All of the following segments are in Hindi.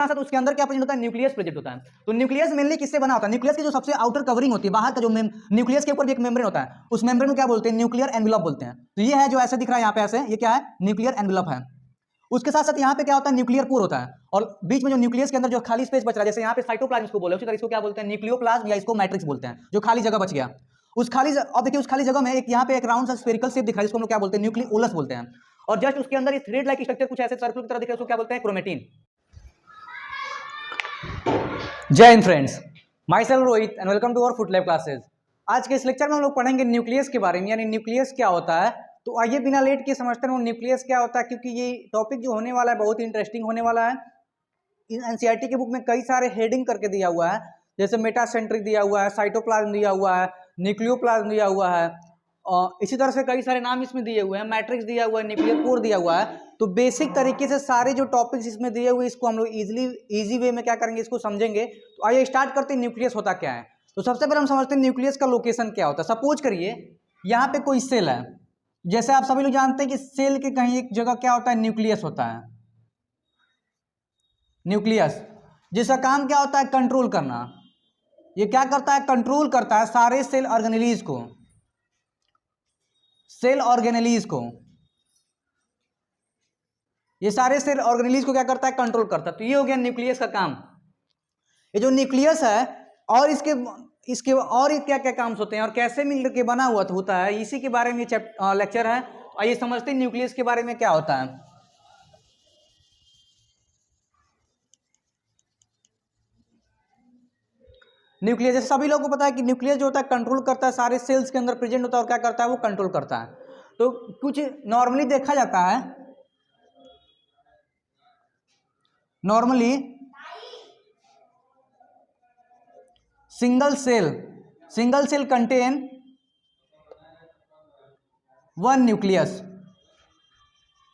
साथ उसके अंदर क्या प्रेजेंट होता है, न्यूक्लियस प्रेजेंट होता है। तो न्यूक्लियस मेनली किससे बना होता है, न्यूक्लियस की जो सबसे आउटर कवरिंग होती है, बाहर का जो न्यूक्लियस के ऊपर भी एक मेम्ब्रेन होता है, उस मेम्ब्रेन को क्या बोलते हैं, न्यूक्लियर एनवेलप बोलते हैं। तो ये है जो ऐसे दिख रहा है यहाँ पे, ऐसे ये क्या है, न्यूक्लियर एनवेलप है। उसके साथ साथ यहाँ पे क्या होता है, न्यूक्लियर पोर होता है, और बीच में जो न्यूक्लियस के अंदर जो खाली स्पेस बच रहा है, जैसे यहाँ पे साइटोप्लाज्म इसको बोले, उसी तरह इसको क्या बोलते हैं, न्यूक्लियोप्लाज्म या इसको मैट्रिक्स बोलते हैं, जो खाली जगह बच गया। उस खाली अब देखिए उस खाली जगह में एक यहाँ पे एक राउंड सा स्फेरिकल शेप दिख रहा है, जिसको हम लोग क्या बोलते हैं, न्यूक्लियोलस बोलते हैं। और जस्ट उसके अंदर ये थ्रेड लाइक स्ट्रक्चर कुछ ऐसे सर्कल की तरह दिख रहा है, उसको क्या बोलते हैं, क्रोमेटिन। जय हिंद friends, myself Rohit and welcome to our foot lab classes. आज के इस लेक्चर में हम लोग पढ़ेंगे न्यूक्लियस के बारे में, यानी न्यूक्लियस क्या होता है। तो आइए बिना लेट के समझते हैं न्यूक्लियस क्या होता है, क्योंकि ये टॉपिक जो होने वाला है बहुत ही इंटरेस्टिंग होने वाला है। एनसीईआरटी के बुक में कई सारे हेडिंग करके दिया हुआ है, जैसे मेटासेंट्रिक दिया हुआ है, साइटोप्लाज्म दिया हुआ है, न्यूक्लियोप्लाज्म दिया हुआ है, और इसी तरह से कई सारे नाम इसमें दिए हुए हैं, मैट्रिक्स दिया हुआ है, न्यूक्लियर कोर दिया हुआ है। तो बेसिक तरीके से सारे जो टॉपिक्स इसमें दिए हुए इसको हम लोग इजी वे में क्या करेंगे, इसको समझेंगे। तो आइए स्टार्ट करते हैं, न्यूक्लियस होता क्या है। तो सबसे पहले हम समझते हैं न्यूक्लियस का लोकेशन क्या होता है। सपोज करिए यहाँ पे कोई सेल है, जैसे आप सभी लोग जानते हैं कि सेल के कहीं एक जगह क्या होता है, न्यूक्लियस होता है। न्यूक्लियस जिसका काम क्या होता है, कंट्रोल करना। ये क्या करता है, कंट्रोल करता है सारे सेल ऑर्गेनेलिज को, सेल ऑर्गेनेलिज को, ये सारे सेल ऑर्गेनेलिज को क्या करता है, कंट्रोल करता है। तो ये हो गया न्यूक्लियस का काम। ये जो न्यूक्लियस है और इसके और क्या क्या काम होते हैं और कैसे मिलकर के बना हुआ होता है, इसी के बारे में लेक्चर है। आइए समझते हैं न्यूक्लियस के बारे में क्या होता है। न्यूक्लियस जैसे सभी लोगों को पता है कि न्यूक्लियस जो होता है कंट्रोल करता है, सारे सेल्स के अंदर प्रेजेंट होता है और क्या करता है, वो कंट्रोल करता है। तो कुछ नॉर्मली देखा जाता है, normally single cell contain one nucleus,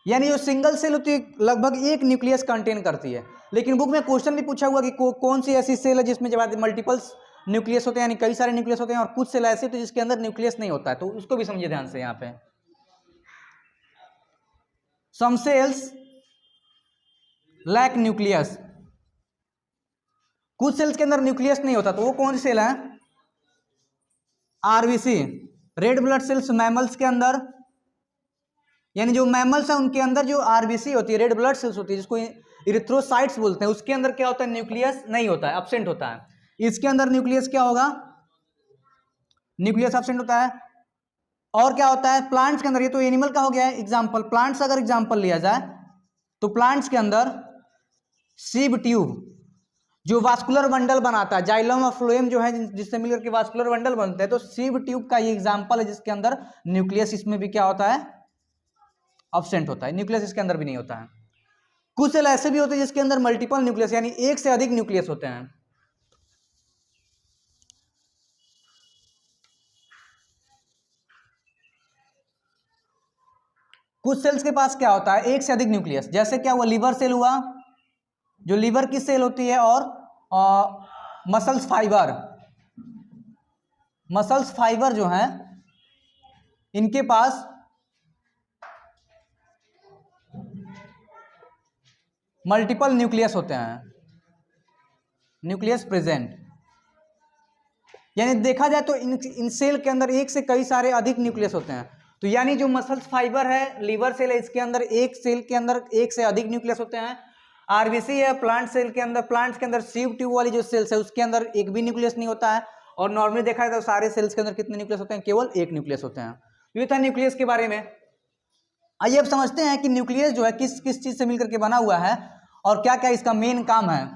यानी जो सिंगल सेल होती है लगभग एक न्यूक्लियस कंटेन करती है। लेकिन बुक में क्वेश्चन भी पूछा हुआ कि कौन सी ऐसी सेल है जिसमें जब मल्टीपल्स न्यूक्लियस होते हैं, यानी कई सारे न्यूक्लियस होते हैं, और कुछ सेल ऐसी होती है जिसके अंदर न्यूक्लियस नहीं होता है। तो उसको भी समझिए ध्यान से। यहाँ पे सम सेल्स लैक न्यूक्लियस, कुछ सेल्स के अंदर न्यूक्लियस नहीं होता। तो वो कौन सी सेल है, RBC, red blood cells mammals के अंदर, यानी जो मैमल्स है उनके अंदर जो आरबीसी होती है, रेड ब्लड सेल्स होती है, जिसको इरिथ्रोसाइट्स बोलते हैं, उसके अंदर क्या होता है, न्यूक्लियस नहीं होता है, एब्सेंट होता है। इसके अंदर न्यूक्लियस क्या होगा, न्यूक्लियस एब्सेंट होता है। और क्या होता है प्लांट्स के अंदर, ये तो एनिमल का हो गया है एग्जाम्पल, प्लांट्स अगर एग्जाम्पल लिया जाए तो प्लांट्स के अंदर सीब ट्यूब जो वास्कुलर बंडल बनाता है, जाइलम और फ्लोएम जो है जिससे मिलकर के वास्कुलर बंडल बनते हैं, तो सीब ट्यूब का ये एग्जाम्पल है, जिसके अंदर न्यूक्लियस इसमें भी क्या होता है, एब्सेंट होता है, न्यूक्लियस इसके अंदर भी नहीं होता है। कुछ सेल ऐसे भी होते हैं जिसके अंदर मल्टीपल न्यूक्लियस, यानी एक से अधिक न्यूक्लियस होते हैं। कुछ सेल्स के पास क्या होता है, एक से अधिक न्यूक्लियस, जैसे क्या हुआ, लीवर सेल हुआ, जो लीवर की सेल होती है, और मसल्स फाइबर जो है इनके पास मल्टीपल न्यूक्लियस होते हैं, न्यूक्लियस प्रेजेंट। यानी देखा जाए तो इन सेल के अंदर एक से कई सारे अधिक न्यूक्लियस होते हैं। तो यानी जो मसल्स फाइबर है, लीवर सेल है, इसके अंदर एक सेल के अंदर एक से अधिक न्यूक्लियस होते हैं। आरबीसी है प्लांट सेल के अंदर, प्लांट्स के अंदर सीब ट्यूब वाली जो सेल्स है उसके अंदर एक भी न्यूक्लियस नहीं होता है। और नॉर्मली देखा जाए तो सारे सेल्स के अंदर कितने न्यूक्लियस होते हैं, केवल एक न्यूक्लियस होते हैं। ये था न्यूक्लियस के बारे में। आइए अब समझते हैं कि न्यूक्लियस जो है किस किस चीज से मिलकर के बना हुआ है और क्या क्या इसका मेन काम है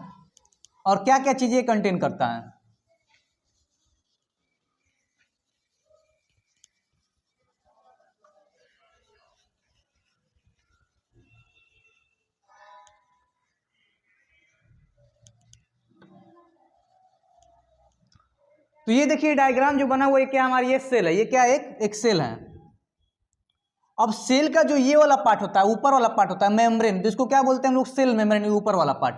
और क्या क्या चीजें कंटेन करता है। तो ये देखिए डायग्राम जो बना हुआ है, क्या हमारी ये सेल है, ये क्या एक सेल है। अब सेल का जो ये वाला पार्ट होता है, ऊपर वाला पार्ट होता है मेम्ब्रेन, जिसको क्या बोलते हैं हम लोग, सेल मेम्ब्रेन, ऊपर वाला पार्ट।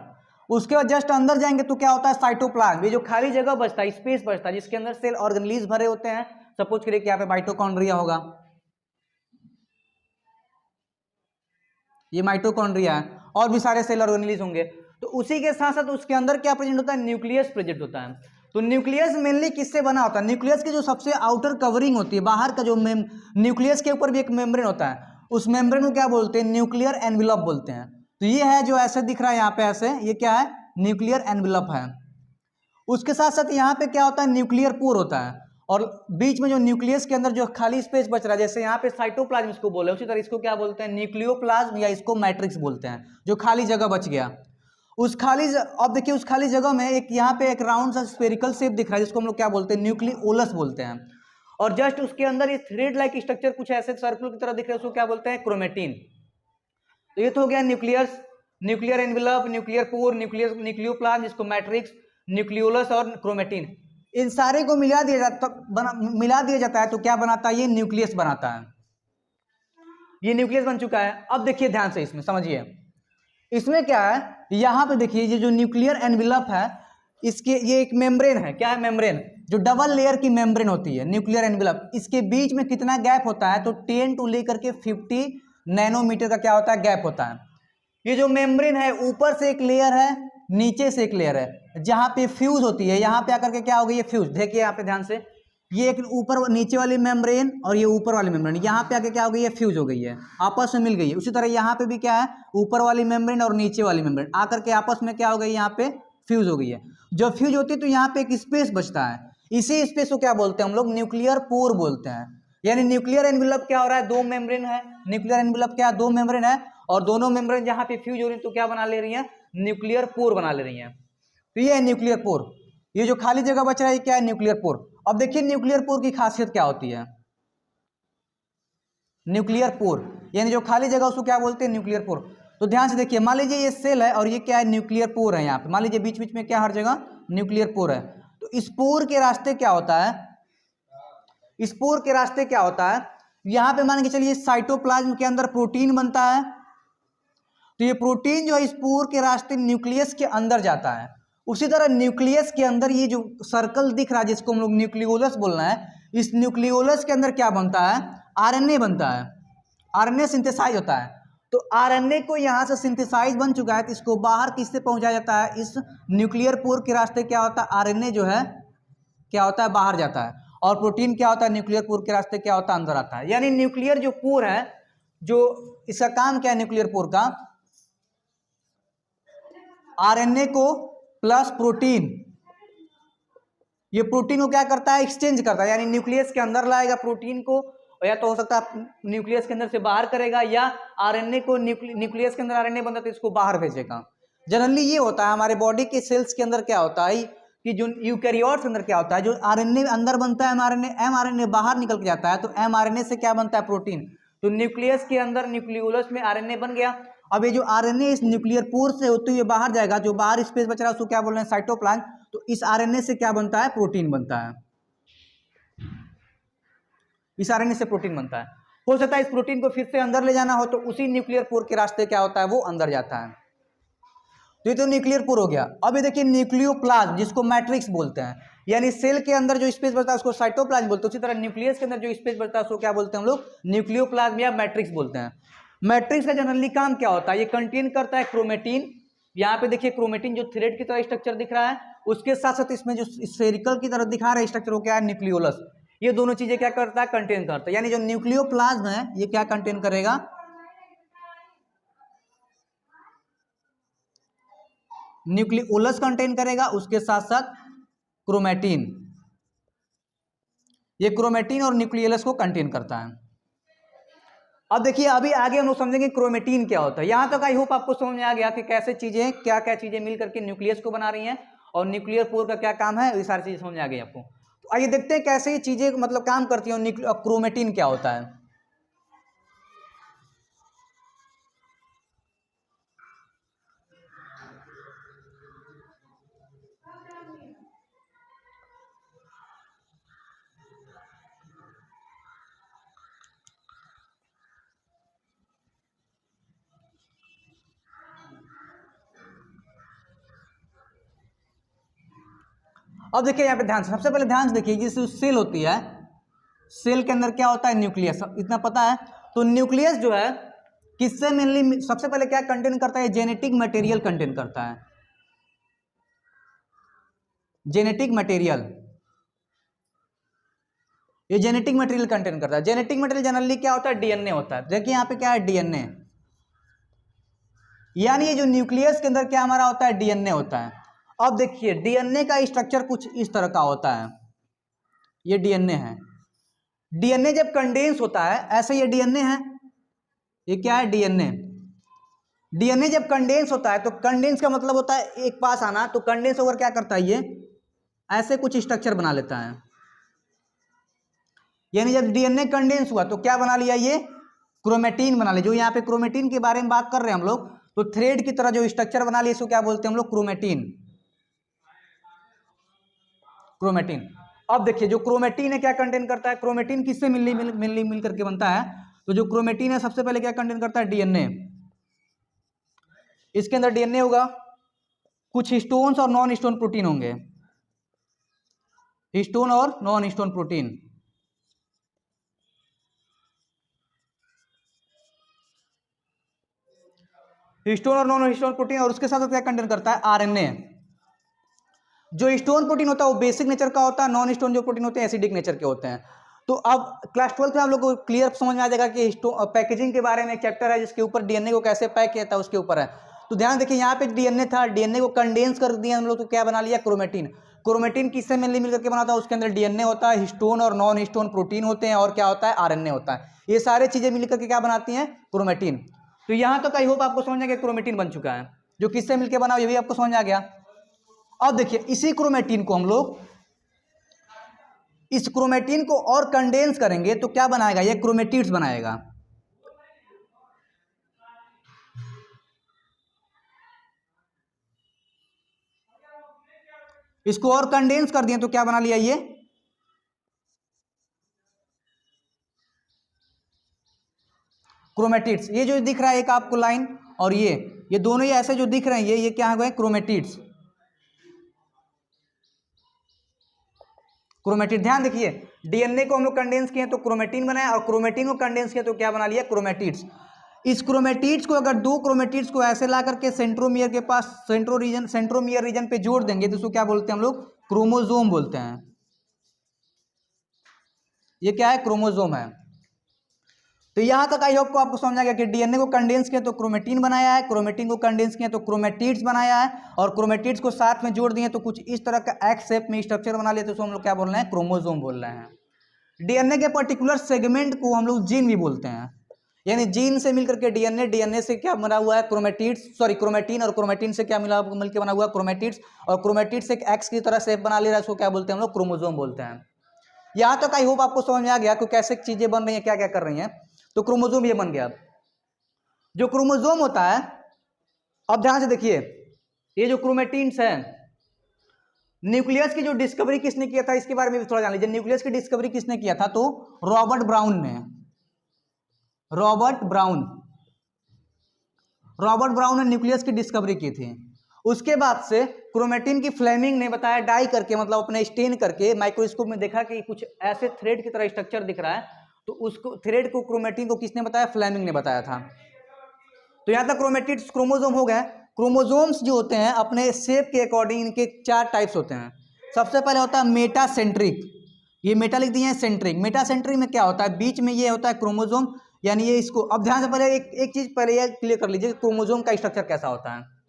उसके बाद जस्ट अंदर जाएंगे तो क्या होता है, साइटोप्लाज्म, ये जो खाली जगह बचता है, स्पेस बचता है, जिसके अंदर सेल ऑर्गेनेलिज भरे होते हैं। सपोज करिए कि यहाँ पे माइटोकॉन्ड्रिया होगा, ये माइटोकॉन्ड्रिया है, और भी सारे सेल ऑर्गेनेलिज होंगे। तो उसी के साथ साथ उसके अंदर क्या प्रेजेंट होता है, न्यूक्लियस प्रेजेंट होता है। तो न्यूक्लियस मेनली किससे बना होता है, न्यूक्लियस की जो सबसे आउटर कवरिंग होती है, बाहर का जो न्यूक्लियस के ऊपर भी एक मेम्ब्रेन होता है, उस मेम्ब्रेन को क्या बोलते हैं, न्यूक्लियर एनवेलप बोलते हैं। तो ये है जो ऐसे दिख रहा है यहाँ पे, ऐसे ये क्या है, न्यूक्लियर एनवेलप है। उसके साथ साथ यहाँ पे क्या होता है, न्यूक्लियर पोर होता है, और बीच में जो न्यूक्लियस के अंदर जो खाली स्पेस बच रहा है, जैसे यहाँ पे साइटोप्लाज्म इसको बोले, उसी तरह इसको क्या बोलते हैं, न्यूक्लियोप्लाज्म या इसको मैट्रिक्स बोलते हैं, जो खाली जगह बच गया। उस खाली अब देखिए उस खाली जगह में एक यहाँ पे एक राउंड सा स्फेरिकल शेप दिख रहा है, जिसको हम लोग क्या बोलते हैं, न्यूक्लियोलस बोलते हैं। और जस्ट उसके अंदर ये थ्रेड लाइक स्ट्रक्चर कुछ ऐसे सर्कल की तरह दिख रहा है, उसको क्या बोलते हैं, क्रोमेटिन। तो ये तो हो गया nucleus, nuclear envelope, nuclear pore, nucleoplasm, जिसको मैट्रिक्स, न्यूक्लियोलस और क्रोमेटिन, इन सारे को मिला दिया जाता है तो क्या बनाता है, ये न्यूक्लियस बनाता है। ये न्यूक्लियस बन चुका है। अब देखिए ध्यान से, इसमें समझिए, इसमें क्या है, यहाँ पे देखिए ये जो न्यूक्लियर एनवेलप है, इसके ये एक मेम्ब्रेन है, क्या है, मेम्ब्रेन, जो डबल लेयर की मेम्ब्रेन होती है न्यूक्लियर एनवेलप। इसके बीच में कितना गैप होता है, तो 10 टू लेकर के 50 नैनोमीटर का क्या होता है, गैप होता है। ये जो मेम्ब्रेन है, ऊपर से एक लेयर है, नीचे से एक लेयर है, जहां पे फ्यूज होती है, यहाँ पे आकर के क्या हो गई, ये फ्यूज, देखिए यहाँ पे ध्यान से, ये एक ऊपर नीचे वाली मेम्ब्रेन और ये ऊपर वाली मेम्ब्रेन, यहाँ पे आके क्या हो गई है, फ्यूज हो गई है, आपस में मिल गई है। उसी तरह यहाँ पे भी क्या है, ऊपर वाली मेम्ब्रेन और नीचे वाली मेम्ब्रेन आकर के आपस में क्या हो गई, यहाँ पे फ्यूज हो गई है। जब फ्यूज होती है तो यहाँ पे एक स्पेस बचता है, इसी स्पेस को क्या बोलते हैं हम लोग, न्यूक्लियर पोर बोलते हैं। यानी न्यूक्लियर एनवेलप क्या हो रहा है, दो मेम्ब्रेन है, न्यूक्लियर एनवेलप क्या, दो मेम्ब्रेन है, और दोनों मेम्ब्रेन जहाँ पे फ्यूज हो रही है तो क्या बना ले रही है, न्यूक्लियर पोर बना ले रही है। तो ये है न्यूक्लियर पोर, ये जो खाली जगह बच रहा है क्या है, न्यूक्लियर पोर। अब देखिए न्यूक्लियर पोर की खासियत क्या होती है, न्यूक्लियर पोर यानी जो खाली जगह उसको क्या बोलते हैं, न्यूक्लियर पोर। तो ध्यान से देखिए, मान लीजिए ये सेल है और ये क्या है, न्यूक्लियर पोर है। यहाँ पे मान लीजिए बीच बीच में क्या, हर जगह न्यूक्लियर पोर है। तो इस पोर के रास्ते क्या होता है, इस पोर के रास्ते क्या होता है, यहाँ पे मान के चलिए साइटोप्लाज्म के अंदर प्रोटीन बनता है, तो ये प्रोटीन जो है इस पोर के रास्ते न्यूक्लियस के अंदर जाता है। उसी तरह न्यूक्लियस के अंदर ये जो सर्कल दिख रहा है, जिसको हम लोग न्यूक्लियोलस बोलना है, इस न्यूक्लियोलस के अंदर क्या बनता है, आरएनए बनता है, आरएनए सिंथेसाइज होता है। तो आरएनए को यहाँ से सिंथेसाइज बन चुका है, तो इसको बाहर किससे पहुंचाया जाता है, इस न्यूक्लियर पोर के रास्ते क्या होता है, आरएनए जो है क्या होता है, बाहर जाता है, और प्रोटीन क्या होता है, न्यूक्लियर पोर के रास्ते क्या होता है, अंदर आता है। यानी न्यूक्लियर जो पोर है, जो इसका काम क्या है, न्यूक्लियर पोर का, आरएनए को प्लस प्रोटीन, ये प्रोटीन को क्या करता है, एक्सचेंज करता है, यानी न्यूक्लियस के अंदर लाएगा प्रोटीन को, या तो हो सकता है न्यूक्लियस के अंदर से बाहर करेगा, या आरएनए को न्यूक्लियस के अंदर आरएनए बनता है तो इसको बाहर भेजेगा। जनरली ये होता है हमारे बॉडी के सेल्स के अंदर, क्या होता है कि जो यूकैरियोट्स के अंदर क्या होता है, जो आरएनए अंदर बनता है एमआरएनए बाहर निकल के जाता है, तो एमआरएनए से क्या बनता है, प्रोटीन। तो न्यूक्लियस के अंदर न्यूक्लियोलस में आरएनए बन गया। अब ये जो आरएनए इस न्यूक्लियर पोर से होते हुए बाहर जाएगा, जो बाहर स्पेस बच रहा है उसको क्या बोल रहे हैं, साइटोप्लाज्म। तो इस आरएनए से क्या बनता है, प्रोटीन बनता है, इस आरएनए से प्रोटीन बनता है। हो सकता है इस प्रोटीन को फिर से अंदर ले जाना हो, तो उसी न्यूक्लियर पोर के रास्ते क्या होता है, वो अंदर जाता है। तो ये तो न्यूक्लियर पोर हो गया। अब ये देखिए न्यूक्लियोप्लाज्म, जिसको मैट्रिक्स बोलते हैं, यानी सेल के अंदर जो स्पेस बचता है उसको साइटोप्लाज्म बोलते हैं। उसी तरह न्यूक्लियस के अंदर जो स्पेस बचता है उसको क्या बोलते हैं हम लोग, न्यूक्लियोप्लाज्म या मैट्रिक्स बोलते हैं। मैट्रिक्स का जनरली काम क्या होता है, ये कंटेन करता है क्रोमेटिन। यहाँ पे देखिए क्रोमेटिन जो थ्रेड की तरह स्ट्रक्चर दिख रहा है, उसके साथ साथ इसमें जो स्फेरिकल की तरह दिखा रहा है स्ट्रक्चर, वो क्या है, न्यूक्लियोलस। ये दोनों चीजें क्या करता है, कंटेन करता है। यानी जो न्यूक्लियोप्लाज्म है ये क्या कंटेन करेगा, न्यूक्लियोलस कंटेन करेगा, उसके साथ साथ क्रोमेटिन, ये क्रोमेटिन और न्यूक्लियोलस को कंटेन करता है। अब देखिए अभी आगे हम लोग समझेंगे क्रोमेटिन क्या होता है। यहां तक आई होप आपको समझ में आ गया कि कैसे चीजें, क्या क्या चीजें मिल करके न्यूक्लियस को बना रही हैं, और न्यूक्लियर पोर का क्या काम है, ये सारी चीजें समझ में आ गई आपको। तो आइए देखते हैं कैसे ये चीजें मतलब काम करती हैं, क्रोमेटिन क्या होता है। अब देखिए यहाँ पे ध्यान से, सबसे पहले ध्यान से देखिए, जैसे सेल होती है, सेल के अंदर क्या होता है, न्यूक्लियस, इतना पता है। तो न्यूक्लियस जो है किससे मेनली, सबसे पहले क्या कंटेन करता है, जेनेटिक मटेरियल कंटेन करता है। जेनेटिक मटेरियल, ये जेनेटिक मटेरियल कंटेन करता है। जेनेटिक मटेरियल जनरली क्या होता है, डीएनए होता है। देखिए यहाँ पे क्या है, डीएनए, यानी ये जो न्यूक्लियस के अंदर क्या हमारा होता है, डीएनए होता है। अब देखिए डीएनए का स्ट्रक्चर कुछ इस तरह का होता है, ये डीएनए है। डीएनए जब कंडेंस होता है, ऐसे ये डीएनए है, ये क्या है, डीएनए। डीएनए जब कंडेंस होता है तो कंडेंस का मतलब होता है एक पास आना, तो कंडेंस होकर क्या करता है, ये ऐसे कुछ स्ट्रक्चर बना लेता है। यानी जब डीएनए कंडेंस हुआ तो क्या बना लिया, ये क्रोमेटीन बना लिया। जो यहाँ पे क्रोमेटीन के बारे में बात कर रहे हैं हम लोग, तो थ्रेड की तरह जो स्ट्रक्चर बना लिया, इसको क्या बोलते हैं हम लोग, क्रोमेटीन। क्रोमेटीन। अब देखिए जो क्रोमेटीन है क्या कंटेन करता है, क्रोमेटीन किससे मिल करके बनता है, तो जो क्रोमेटीन है सबसे पहले क्या कंटेन करता है, डीएनए। इसके अंदर डीएनए होगा, कुछ हिस्टोन्स और नॉन हिस्टोन प्रोटीन होंगे, हिस्टोन और नॉन हिस्टोन प्रोटीन। हिस्टोन और नॉन हिस्टोन प्रोटीन, और उसके साथ क्या कंटेन करता है, आरएनए। जो हिस्टोन प्रोटीन होता है वो बेसिक नेचर का होता है, नॉन हिस्टोन जो प्रोटीन होते हैं एसिडिक नेचर के होते हैं। तो अब क्लास 12 में हम लोग को क्लियर समझ में आ जाएगा कि पैकेजिंग के बारे में एक चैप्टर है जिसके ऊपर डीएनए को कैसे पैक किया था उसके ऊपर है। तो ध्यान देखिए यहाँ पे डीएनए था, डीएनए को कंडेंस कर दिया हम लोग, तो क्या बना लिया, क्रोमेटीन। क्रोमेटीन किससे मिल करके बना था, उसके अंदर डीएनए होता है, हिस्टोन और नॉन हिस्टोन प्रोटीन होते हैं, और क्या होता है, आरएनए होता है। ये सारी चीजें मिलकर के क्या बनाती हैं, क्रोमेटीन। तो यहाँ तक आई होप आपको समझ आ गया क्रोमेटीन बन चुका है, जो किससे मिलकर बना ये भी आपको समझ आ गया। अब देखिए इसी क्रोमेटीन को हम लोग, इस क्रोमेटीन को और कंडेंस करेंगे तो क्या बनाएगा, ये क्रोमेटिड्स बनाएगा। इसको और कंडेंस कर दिए तो क्या बना लिया, ये क्रोमेटिड्स। ये जो दिख रहा है एक आपको लाइन, और ये दोनों ही ऐसे जो दिख रहे हैं, ये क्या है, क्रोमेटिड्स। क्रोमेटिड, ध्यान देखिए डीएनए को हम लोग कंडेंस किए तो क्रोमेटीन बनाया, और क्रोमेटीन को कंडेंस किया तो क्या बना लिया, क्रोमेटिड्स। इस क्रोमेटिड्स को अगर दो क्रोमेटिड्स को ऐसे ला करके सेंट्रोमियर के पास, सेंट्रोमियर रीजन पे जोड़ देंगे तो उसको क्या बोलते हैं हम लोग, क्रोमोजोम बोलते हैं। ये क्या है, क्रोमोजोम है। तो यहां तक आई होप को आपको समझ आ गया कि डीएनए को कंडेंस किया तो क्रोमेटीन बनाया है, क्रोमेटीन को कंडेंस किया तो क्रोमेटिड्स बनाया है, और क्रोमेटिड्स को साथ में जोड़ दिए तो कुछ इस तरह का एक्स शेप में स्ट्रक्चर बना लिया, तो उसको हम लोग क्या बोल रहे हैं, क्रोमोजोम बोल रहे हैं। डीएनए के पर्टिकुलर सेगमेंट को हम लोग जीन भी बोलते हैं। यानी जीन से मिलकर के डीएनए, डीएनए से क्या बना हुआ है, क्रोमेटीन, और क्रोमेटीन से क्या मिलकर बना हुआ है, क्रोमेटिड्स, और क्रोमेटिड्स एक एक्स की तरह शेप बना ले रहा है, उसको क्या बोलते हैं हम लोग, क्रोमोजोम बोलते हैं। यहां तक आई होप आपको समझ में आ गया कि कैसे चीजें बन रही हैं, क्या क्या कर रही हैं। तो क्रोमोजोम ये बन गया। जो क्रोमोजोम होता है, अब ध्यान से देखिए, ये जो क्रोमेटिन्स है, न्यूक्लियस की जो डिस्कवरी किसने किया था इसके बारे में भी थोड़ा जान लीजिए। न्यूक्लियस की डिस्कवरी किसने किया था, तो रॉबर्ट ब्राउन ने। रॉबर्ट ब्राउन ने न्यूक्लियस की डिस्कवरी की थी। उसके बाद से क्रोमेटिन की फ्लेमिंग ने बताया, डाई करके मतलब अपने स्टेन करके माइक्रोस्कोप में देखा कि कुछ ऐसे थ्रेड की तरह स्ट्रक्चर दिख रहा है, तो उसको थ्रेड को, क्रोमेटिन को किसने बताया, फ्लेमिंग ने बताया था। तो यहां तक क्रोमेटिड्स, क्रोमोजोम हो गए। क्रोमोजोम्स जो होते हैं अपने शेप के अकॉर्डिंग इनके 4 टाइप्स होते हैं। सबसे पहले होता है मेटासेंट्रिक, ये मेटा लिख दिए हैं, सेंट्रिक। मेटासेंट्रिक में क्या होता है, बीच में ये होता है क्रोमोजोम, यानी ये इसको, अब ध्यान से पहले एक चीज पहले ये क्लियर कर लीजिए, क्रोमोजोम का स्ट्रक्चर कैसा होता है।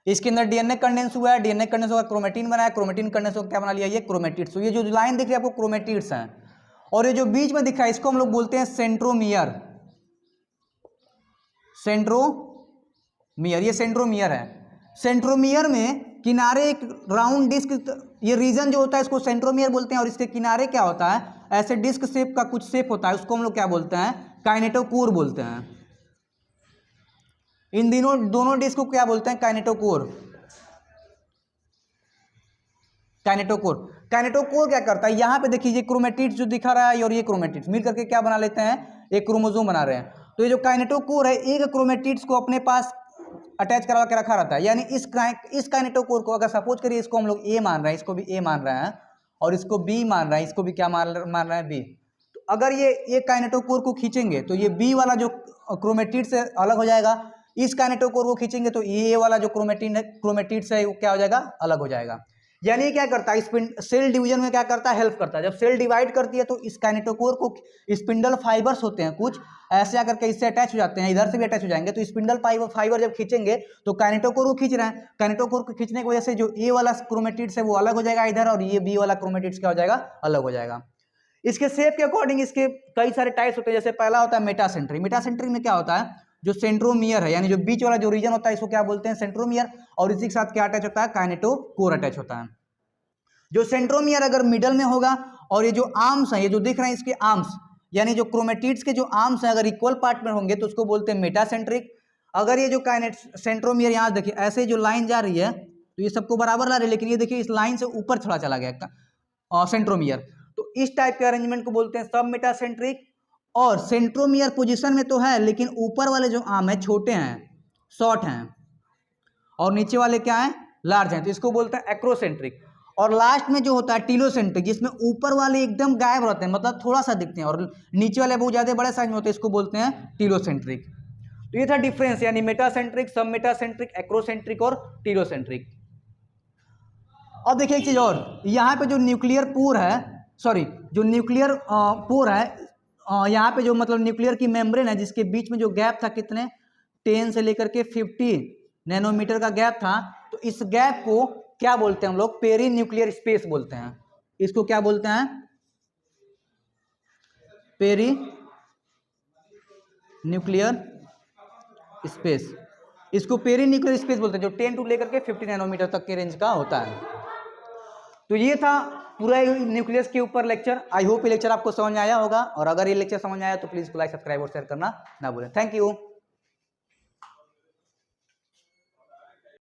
इसके अंदर डीएनए कंडेंस हुआ है, डीएनए कंडेंस हुआ, क्रोमेटिन बनाया, क्रोमेटिन कंडेंस होकर क्या बना लिया, ये क्रोमेटिड्स। तो ये जो लाइन दिख रही है आपको, क्रोमेटिड्स हैं। और ये जो बीच में दिख रहा है इसको हम लोग बोलते हैं सेंट्रोमियर। सेंट्रोमियर, ये सेंट्रोमियर है। सेंट्रोमियर में किनारे एक राउंड डिस्क, ये रीजन जो होता है इसको सेंट्रोमियर बोलते हैं, और इसके किनारे क्या होता है, ऐसे डिस्क शेप का कुछ शेप होता है, उसको हम लोग क्या बोलते हैं, काइनेटोकोर बोलते हैं। इन दोनों डिस्क को क्या बोलते हैं, काइनेटोकोर। काइनेटोकोर। काइनेटोकोर क्या करता है, यहाँ पे देखिए ये क्रोमेटिड्स जो दिखा रहा है और ये क्रोमेटिड्स मिल करके क्या बना लेते हैं, एक क्रोमोसोम बना रहे हैं। तो ये जो काइनेटोकोर है एक क्रोमेटिड्स को अपने पास अटैच करवा के रखा रहता है। यानी इस काइनेटोकोर को अगर सपोज करिए इसको हम लोग ए मान रहे हैं, इसको भी ए मान रहे हैं और इसको बी मान रहे हैं, इसको भी क्या मान रहे हैं, बी। तो अगर ये काइनेटोकोर को खींचेंगे तो ये बी वाला जो क्रोमेटिड से अलग हो जाएगा, इस काइनेटोकोर को खींचेंगे तो ये वाला जो क्रोमेटिड से वो क्या हो जाएगा, अलग हो जाएगा। यानी ये क्या करता है, सेल डिवीजन में क्या करता है, हेल्प करता है। जब सेल डिवाइड करती है तो इस काइनेटोकोर को स्पिंडल फाइबर्स होते हैं कुछ ऐसे आकर के इससे अटैच हो जाते हैं, इधर से भी अटैच हो जाएंगे। तो स्पिंडल फाइबर जब खींचेंगे तो काइनेटोकोर को खींच रहे हैं, काइनेटोकोर को खींचने की वजह से जो ए वाला क्रोमेटिड्स है वो अलग हो जाएगा इधर, और ये बी वाला क्रोमेटिड्स क्या हो जाएगा, अलग हो जाएगा। इसके शेप के अकॉर्डिंग इसके कई सारे टाइप्स होते हैं। जैसे पहला होता है मेटासेंट्रिक। मेटासेंट्रिक में क्या होता है, जो सेंट्रोमियर है यानी जो बीच वाला जो रीजन होता है इसको क्या बोलते हैं, सेंट्रोमियर, और इसी के साथ क्या अटैच होता है, काइनेटोकोर अटैच होता है। जो सेंट्रोमियर अगर मिडल में होगा और ये जो आर्म्स हैं, ये जो दिख रहे हैं इसके आर्म्स, यानी जो क्रोमेटिड्स के जो आर्म्स हैं अगर इक्वल पार्ट में होंगे तो उसको बोलते हैं मेटासेंट्रिक। अगर ये जो सेंट्रोमियर यहाँ देखिए ऐसे जो लाइन जा रही है तो ये सबको बराबर ला रही है, लेकिन ये देखिए इस लाइन से ऊपर थोड़ा चला गया सेंट्रोमियर, तो इस टाइप के अरेंजमेंट को बोलते हैं सब मेटासेंट्रिक। और सेंट्रोमियर पोजीशन में तो है लेकिन ऊपर वाले जो आर्म है छोटे हैं, शॉर्ट हैं, और नीचे वाले क्या हैं, लार्ज हैं, तो इसको बोलते हैं एक्रोसेंट्रिक। और लास्ट में जो होता है टीलोसेंट्रिक, जिसमें ऊपर वाले एकदम गायब रहते हैं, मतलब थोड़ा सा दिखते हैं, और नीचे वाले बहुत ज़्यादा बड़े साइज में होते हैं, इसको बोलते हैं टीलोसेंट्रिक। तो ये था डिफरेंस, यानी मेटासेंट्रिक, सब मेटासेंट्रिक, एक्रोसेंट्रिक और टीलोसेंट्रिक। अब देखिए एक चीज़ और, यहाँ पे जो न्यूक्लियर पोर है, सॉरी जो न्यूक्लियर पोर है, यहाँ पे जो मतलब न्यूक्लियर की मेम्ब्रेन है जिसके बीच में जो गैप था कितने 10 से लेकर के 50 नैनोमीटर का गैप था, तो इस गैप को क्या बोलते हैं हम लोग, पेरी न्यूक्लियर स्पेस बोलते हैं। इसको क्या बोलते हैं, पेरी न्यूक्लियर स्पेस। इसको पेरी न्यूक्लियर स्पेस बोलते हैं, जो 10 टू लेकर के 50 नैनोमीटर तक के रेंज का होता है। तो ये था पूरा न्यूक्लियस के ऊपर लेक्चर। आई होप ये लेक्चर आपको समझ में आया होगा, और अगर ये लेक्चर समझ में आया तो प्लीज़ लाइक, सब्सक्राइब और शेयर करना ना भूलें। Thank you.